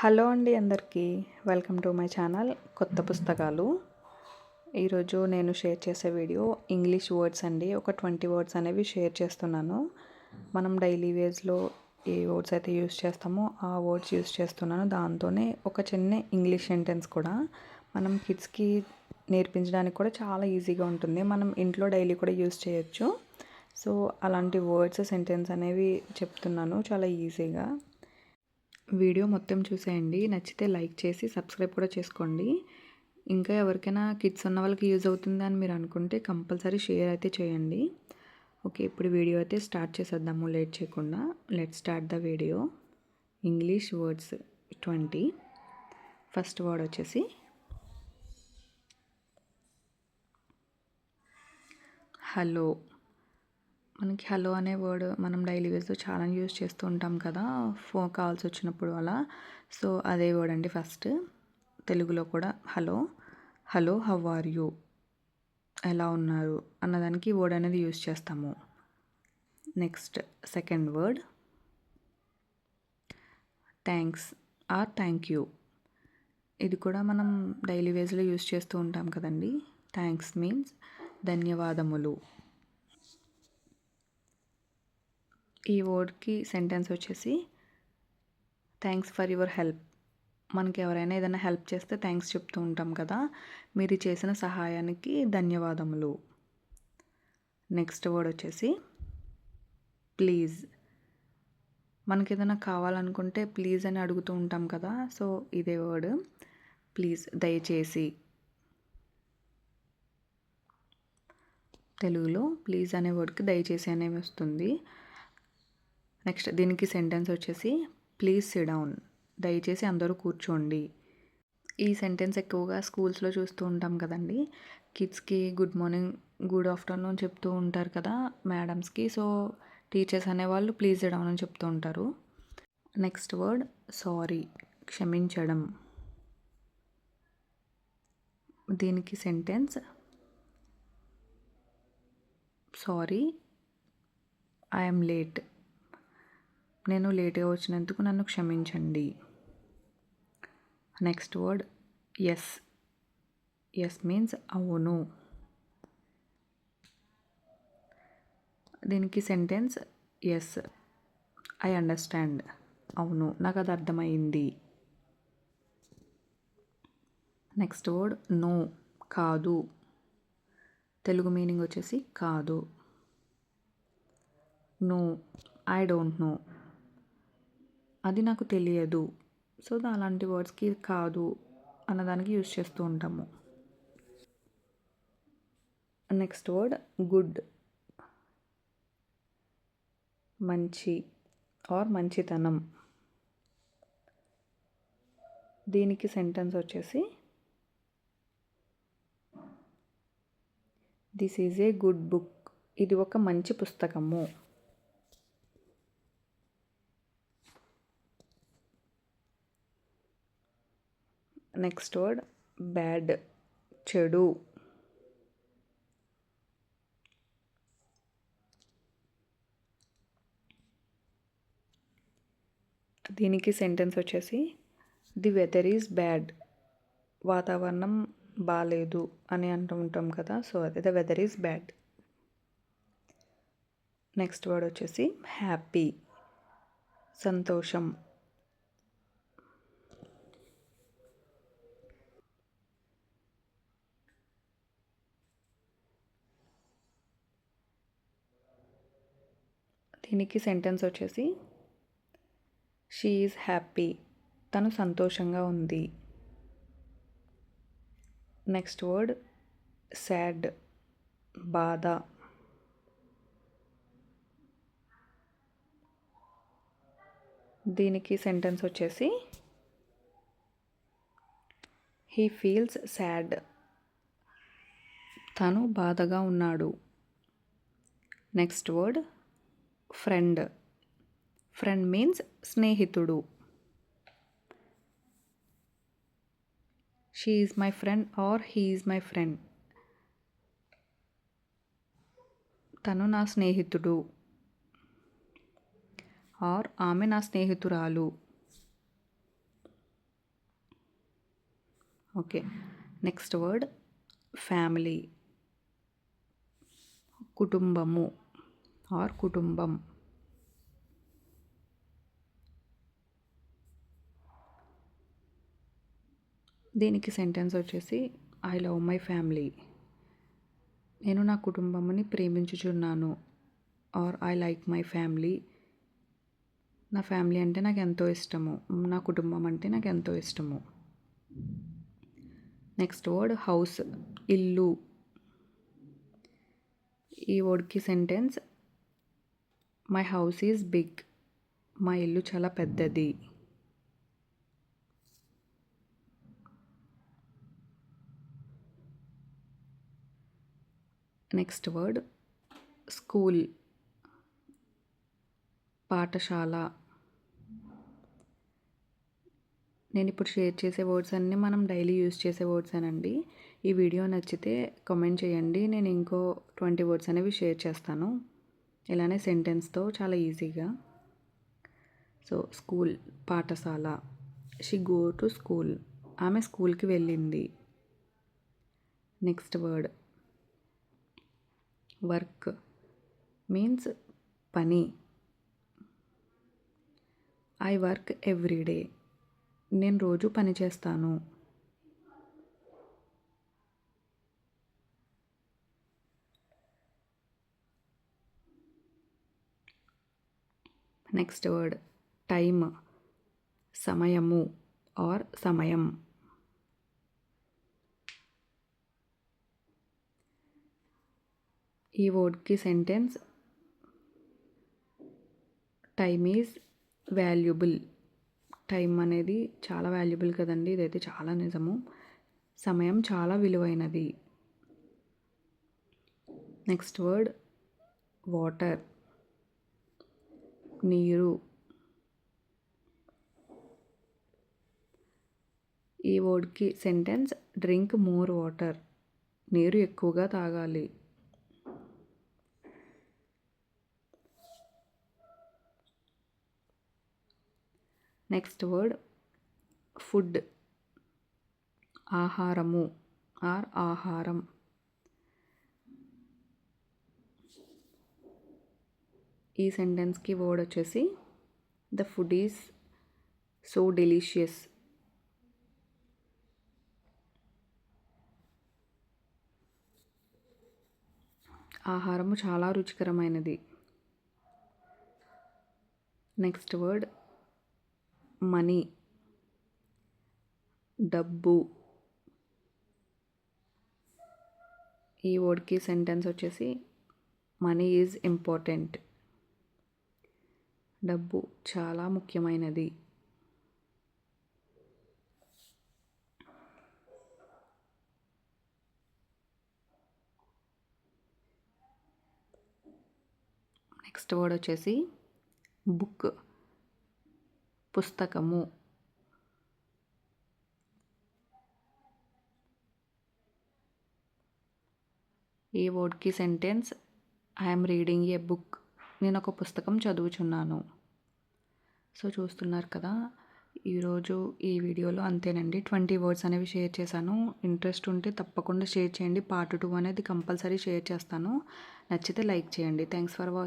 Hello అండి అందరికీ welcome to my channel కొత్త పుస్తకాలు. ఈరోజు నేను షేర్ చేసే వీడియో ఇంగ్లీష్ వర్డ్స్ అండి. ఒక 20 వర్డ్స్ అనేవి షేర్ చేస్తున్నాను. మనం డైలీ వేస్లో ఏ వర్డ్స్ అయితే యూస్ చేస్తామో ఆ వర్డ్స్ యూస్ చేస్తున్నాను. దాంతోనే ఒక చిన్న ఇంగ్లీష్ సెంటెన్స్ కూడా మనం కిడ్స్కి నేర్పించడానికి కూడా చాలా ఈజీగా ఉంటుంది. మనం ఇంట్లో డైలీ కూడా యూస్ చేయొచ్చు. సో అలాంటి వర్డ్స్ సెంటెన్స్ అనేవి చెప్తున్నాను చాలా ఈజీగా. వీడియో మొత్తం చూసేయండి. నచ్చితే లైక్ చేసి సబ్స్క్రైబ్ కూడా చేసుకోండి. ఇంకా ఎవరికైనా కిడ్స్ ఉన్న వాళ్ళకి యూజ్ అవుతుందని మీరు అనుకుంటే కంపల్సరీ షేర్ అయితే చేయండి. ఓకే, ఇప్పుడు వీడియో అయితే స్టార్ట్ చేసేద్దాము లేట్ చేయకుండా. Let start the video. English words 20. First word వచ్చేసి హలో. మనకి హలో అనే వర్డ్ మనం డైలీ వేస్లో చాలా యూజ్ చేస్తూ ఉంటాం కదా, ఫోన్ కాల్స్ వచ్చినప్పుడు అలా. సో అదే వర్డ్ అండి. ఫస్ట్ తెలుగులో కూడా hello. Hello, how are you, ఎలా ఉన్నారు అన్నదానికి వర్డ్ అనేది యూజ్ చేస్తాము. Next second word thanks or thank you. ఇది కూడా మనం డైలీ వేస్లో యూజ్ చేస్తూ ఉంటాం కదండి. థ్యాంక్స్ మీన్స్ ధన్యవాదములు. ఈ వర్డ్కి సెంటెన్స్ వచ్చేసి థ్యాంక్స్ ఫర్ యువర్ హెల్ప్. మనకి ఎవరైనా ఏదైనా హెల్ప్ చేస్తే థ్యాంక్స్ చెప్తూ ఉంటాం కదా, మీరు చేసిన సహాయానికి ధన్యవాదములు. నెక్స్ట్ వర్డ్ వచ్చేసి ప్లీజ్. మనకి ఏదైనా కావాలనుకుంటే ప్లీజ్ అని అడుగుతూ ఉంటాం కదా, సో ఇదే వర్డ్ ప్లీజ్, దయచేసి. తెలుగులో ప్లీజ్ అనే వర్డ్కి దయచేసి అనేవి వస్తుంది. నెక్స్ట్ దీనికి సెంటెన్స్ వచ్చేసి ప్లీజ్ సిట్ డౌన్, దయచేసి అందరూ కూర్చోండి. ఈ సెంటెన్స్ ఎక్కువగా స్కూల్స్లో చూస్తూ ఉంటాం కదండి. కిడ్స్కి గుడ్ మార్నింగ్, గుడ్ ఆఫ్టర్నూన్ చెప్తూ ఉంటారు కదా మేడమ్స్కి. సో టీచర్స్ అనేవాళ్ళు ప్లీజ్ సిట్ డౌన్ అని చెప్తూ ఉంటారు. నెక్స్ట్ వర్డ్ సారీ, క్షమించడం. దీనికి సెంటెన్స్ సారీ ఐఎమ్ లేట్, నేను లేట్గా వచ్చినందుకు నన్ను క్షమించండి. Next word yes. Yes means అవును. దీనికి సెంటెన్స్ ఎస్ ఐ అండర్స్టాండ్, అవును నాకు అది అర్థమైంది. నెక్స్ట్ వర్డ్ నో, కాదు. తెలుగు మీనింగ్ వచ్చేసి కాదు. నో, ఐ డోంట్ నో, అది నాకు తెలియదు. సో అలాంటి వర్డ్స్కి కాదు అన్నదానికి యూజ్ చేస్తూ ఉంటాము. నెక్స్ట్ వర్డ్ గుడ్, మంచి ఆర్ మంచితనం. దీనికి సెంటెన్స్ వచ్చేసి this is a good book, ఇది ఒక మంచి పుస్తకము. నెక్స్ట్ వర్డ్ బ్యాడ్, చెడు. దీనికి సెంటెన్స్ వచ్చేసి ది వెదర్ ఈజ్ బ్యాడ్, వాతావరణం బాగాలేదు అని అంటూ ఉంటాం కదా, సో అదే the weather is bad. Next word వచ్చేసి హ్యాపీ, సంతోషం. దీనికి సెంటెన్స్ వచ్చేసి షీ ఈజ్ హ్యాపీ, తను సంతోషంగా ఉంది. నెక్స్ట్ వర్డ్ సాడ్, బాధ. దీనికి సెంటెన్స్ వచ్చేసి హీ ఫీల్స్ సాడ్, తను బాధగా ఉన్నాడు. Next word friend. Friend means స్నేహితుడు. She is my friend or he is my friend, తను నా స్నేహితుడు ఆర్ ఆమె నా స్నేహితురాలు. ఓకే. నెక్స్ట్ వర్డ్ ఫ్యామిలీ, కుటుంబము ఆర్ కుటుంబం. దీనికి సెంటెన్స్ వచ్చేసి ఐ లవ్ మై ఫ్యామిలీ. నేను నా కుటుంబముని ప్రేమించుచున్నాను. Or I like my family. నా ఫ్యామిలీ అంటే నాకు ఎంతో ఇష్టము. నా కుటుంబం అంటే నాకు ఎంతో ఇష్టము. నెక్స్ట్ వర్డ్ హౌస్, ఇల్లు. ఈ వర్డ్కి sentence my house is big. మా ఇల్లు చాలా పెద్దది. నెక్స్ట్ వర్డ్ స్కూల్, పాఠశాల. నేను ఇప్పుడు షేర్ చేసే వర్డ్స్ అన్నీ మనం డైలీ యూజ్ చేసే వర్డ్స్ అనండి. ఈ వీడియో నచ్చితే కామెంట్ చేయండి. నేను ఇంకో 20 వర్డ్స్ అనేవి షేర్ చేస్తాను ఇలానే సెంటెన్స్తో చాలా ఈజీగా. సో స్కూల్, పాఠశాల. She go to school. ఆమె స్కూల్కి వెళ్ళింది. నెక్స్ట్ వర్డ్ వర్క్ మీన్స్ పని. I work every day. నేను రోజు పని చేస్తాను. నెక్స్ట్ వర్డ్ టైమ్, సమయము ఆర్ సమయం. ఈ వర్డ్కి sentence time is valuable. Time అనేది చాలా వాల్యుబుల్ కదండి, ఇదైతే చాలా నిజము. సమయం చాలా విలువైనది. నెక్స్ట్ వర్డ్ వాటర్, నీరు. ఈ వర్డ్కి సెంటెన్స్ డ్రింక్ మోర్ వాటర్. నీరు ఎక్కువగా తాగాలి. నెక్స్ట్ వర్డ్ ఫుడ్, ఆహారము ఆర్ ఆహారం. ఈ సెంటెన్స్కి వర్డ్ వచ్చేసి the food is so delicious. ఆహారము చాలా రుచికరమైనది. నెక్స్ట్ వర్డ్ మనీ, డబ్బు. ఈ వర్డ్కి సెంటెన్స్ వచ్చేసి మనీ ఈజ్ ఇంపార్టెంట్. డబ్బు చాలా ముఖ్యమైనది. నెక్స్ట్ వర్డ్ వచ్చేసి బుక్, పుస్తకము. ఈ వర్డ్కి సెంటెన్స్ ఐఎమ్ రీడింగ్ ఏ బుక్. నేను ఒక పుస్తకం చదువుచున్నాను. సో చూస్తున్నారు కదా, ఈరోజు ఈ వీడియోలో అంతేనండి. 20 వర్డ్స్ అనేవి షేర్ చేశాను. ఇంట్రెస్ట్ ఉంటే తప్పకుండా షేర్ చేయండి. పార్ట్ 2 అనేది కంపల్సరీ షేర్ చేస్తాను. నచ్చితే లైక్ చేయండి. Thanks for watching.